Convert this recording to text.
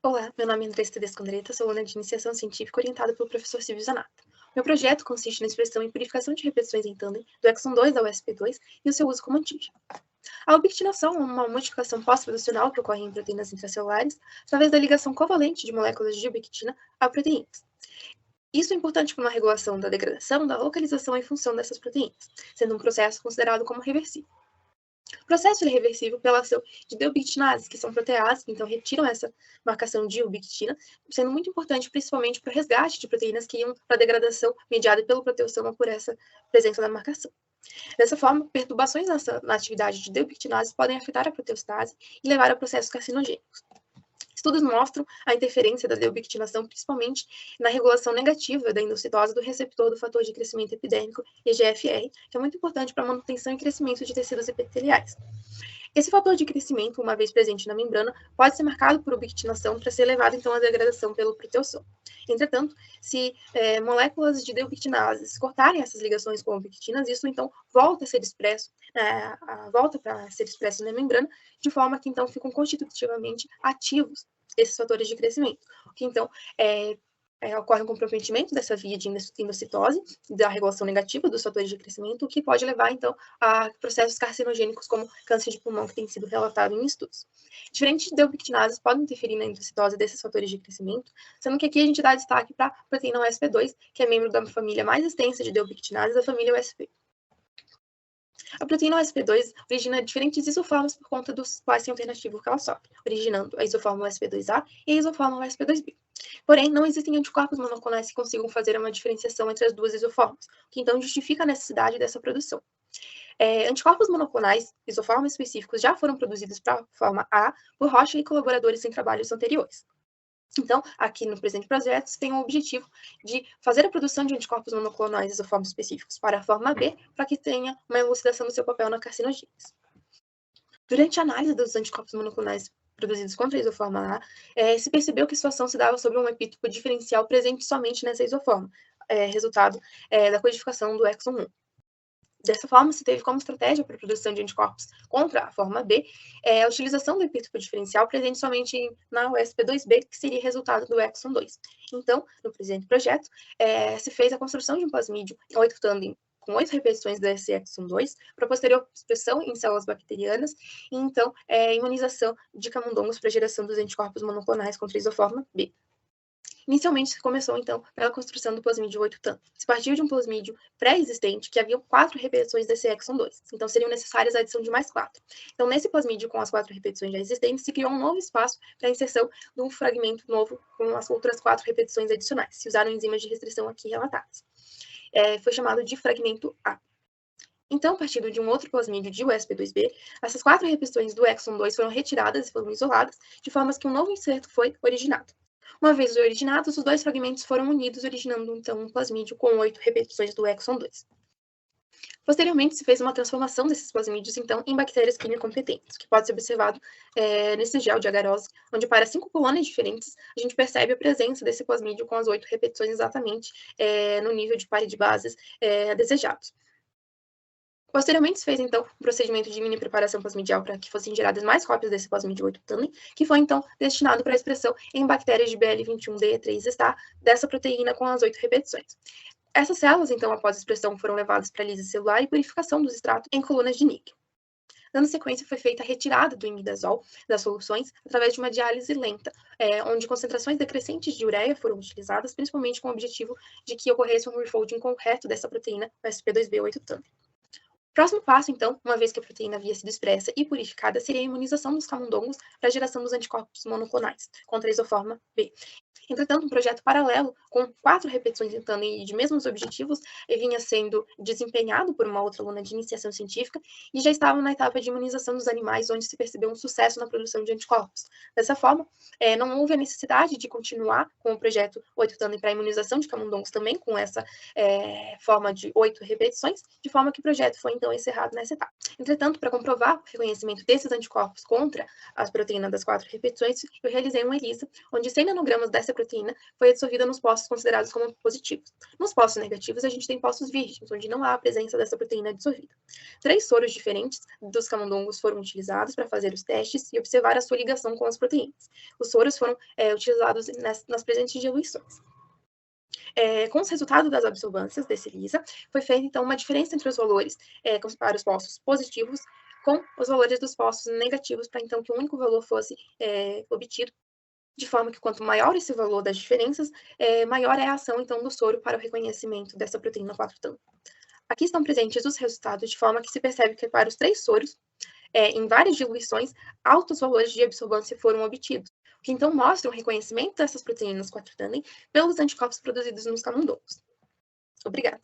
Olá, meu nome é Andressa Tedesco Andretta, sou aluna de iniciação científica orientada pelo professor Silvio Zanatta. Meu projeto consiste na expressão e purificação de repetições em tândem do exon 2 ao SP2 e o seu uso como antígeno. A ubiquitinação é uma modificação pós-producional que ocorre em proteínas intracelulares através da ligação covalente de moléculas de ubiquitina a proteínas. Isso é importante para uma regulação da degradação, da localização e função dessas proteínas, sendo um processo considerado como reversível. O processo é reversível pela ação de deubiquitinases, que são proteases que então retiram essa marcação de ubiquitina, sendo muito importante principalmente para o resgate de proteínas que iam para a degradação mediada pelo proteossoma por essa presença da marcação. Dessa forma, perturbações na atividade de deubiquitinases podem afetar a proteostase e levar a processos carcinogênicos. Estudos mostram a interferência da deubiquitinação principalmente na regulação negativa da endocitose do receptor do fator de crescimento epidérmico, EGFR, que é muito importante para a manutenção e crescimento de tecidos epiteliais. Esse fator de crescimento, uma vez presente na membrana, pode ser marcado por ubiquitinação para ser levado então à degradação pelo proteossoma. Entretanto, se moléculas de deubiquitinases cortarem essas ligações com ubiquitinas, isso então volta para ser expresso na membrana, de forma que então ficam constitutivamente ativos esses fatores de crescimento, que então ocorre um comprometimento dessa via de endocitose, da regulação negativa dos fatores de crescimento, o que pode levar, então, a processos carcinogênicos como câncer de pulmão, que tem sido relatado em estudos. Diferentes deubiquitinases podem interferir na endocitose desses fatores de crescimento, sendo que aqui a gente dá destaque para a proteína USP2, que é membro da família mais extensa de deubiquitinases, a família USP. A proteína USP2 origina diferentes isoformas por conta do splicing alternativo que ela sofre, originando a isoforma USP2A e a isoforma USP2B. Porém, não existem anticorpos monoclonais que consigam fazer uma diferenciação entre as duas isoformas, o que então justifica a necessidade dessa produção. Anticorpos monoclonais isoformas específicos já foram produzidos para a forma A por Roche e colaboradores em trabalhos anteriores. Então, aqui no presente projeto, tem o objetivo de fazer a produção de anticorpos monoclonais isoformas específicos para a forma B, para que tenha uma elucidação do seu papel na carcinogênese. Durante a análise dos anticorpos monoclonais produzidos contra a isoforma A, se percebeu que a situação se dava sobre um epítopo diferencial presente somente nessa isoforma, resultado da codificação do exon 1. Dessa forma, se teve como estratégia para a produção de anticorpos contra a forma B a utilização do epítopo diferencial presente somente na USP2B, que seria resultado do exon 2. Então, no presente projeto, se fez a construção de um plasmídio 8 tandem com 8 repetições desse exon 2, para posterior expressão em células bacterianas, e então imunização de camundongos para a geração dos anticorpos monoclonais contra a isoforma B. Inicialmente, se começou, então, pela construção do plasmídio 8 tan. Se partiu de um plasmídio pré-existente, que havia 4 repetições desse exon 2. Então, seriam necessárias a adição de mais 4. Então, nesse plasmídio com as 4 repetições já existentes, se criou um novo espaço para a inserção de um fragmento novo com as outras 4 repetições adicionais. Se usaram enzimas de restrição aqui relatadas. Foi chamado de fragmento A. Então, partindo de um outro plasmídio de USP2B, essas 4 repetições do exon 2 foram retiradas e foram isoladas, de forma que um novo inserto foi originado. Uma vez originados, os 2 fragmentos foram unidos, originando então um plasmídio com 8 repetições do exon 2. Posteriormente, se fez uma transformação desses plasmídios, então, em bactérias quimiocompetentes, que pode ser observado nesse gel de agarose, onde para 5 colônias diferentes, a gente percebe a presença desse plasmídio com as 8 repetições exatamente no nível de par de bases desejados. Posteriormente, se fez, então, um procedimento de mini preparação plasmidial para que fossem geradas mais cópias desse plasmídio 8 tandem, que foi, então, destinado para a expressão em bactérias de BL21D3-STAR dessa proteína com as 8 repetições. Essas células, então, após a expressão, foram levadas para a lise celular e purificação dos extratos em colunas de níquel. Dando sequência, foi feita a retirada do imidazol das soluções através de uma diálise lenta, onde concentrações decrescentes de ureia foram utilizadas, principalmente com o objetivo de que ocorresse um refolding correto dessa proteína, o SP2B8 tandem. O próximo passo, então, uma vez que a proteína havia sido expressa e purificada, seria a imunização dos camundongos para a geração dos anticorpos monoclonais contra a isoforma B. Entretanto, um projeto paralelo, com 4 repetições em tandem e de mesmos objetivos, vinha sendo desempenhado por uma outra aluna de iniciação científica e já estava na etapa de imunização dos animais, onde se percebeu um sucesso na produção de anticorpos. Dessa forma, não houve a necessidade de continuar com o projeto 8 tandem para a imunização de camundongos também, com essa forma de 8 repetições, de forma que o projeto foi, então, encerrado nessa etapa. Entretanto, para comprovar o reconhecimento desses anticorpos contra as proteínas das 4 repetições, eu realizei um ELISA, onde 100 nanogramas dessa proteína foi absorvida nos postos considerados como positivos. Nos postos negativos, a gente tem postos virgens, onde não há a presença dessa proteína absorvida. 3 soros diferentes dos camundongos foram utilizados para fazer os testes e observar a sua ligação com as proteínas. Os soros foram utilizados nas presentes diluições. Com os resultados das absorvâncias desse ELISA, foi feita, então, uma diferença entre os valores para os postos positivos com os valores dos postos negativos, para, então, que o único valor fosse obtido, de forma que quanto maior esse valor das diferenças, maior é a ação, então, do soro para o reconhecimento dessa proteína 4-TAM. Aqui estão presentes os resultados, de forma que se percebe que para os 3 soros, em várias diluições, altos valores de absorvância foram obtidos, o que então mostra o reconhecimento dessas proteínas 4-TANEN pelos anticorpos produzidos nos camundongos. Obrigada.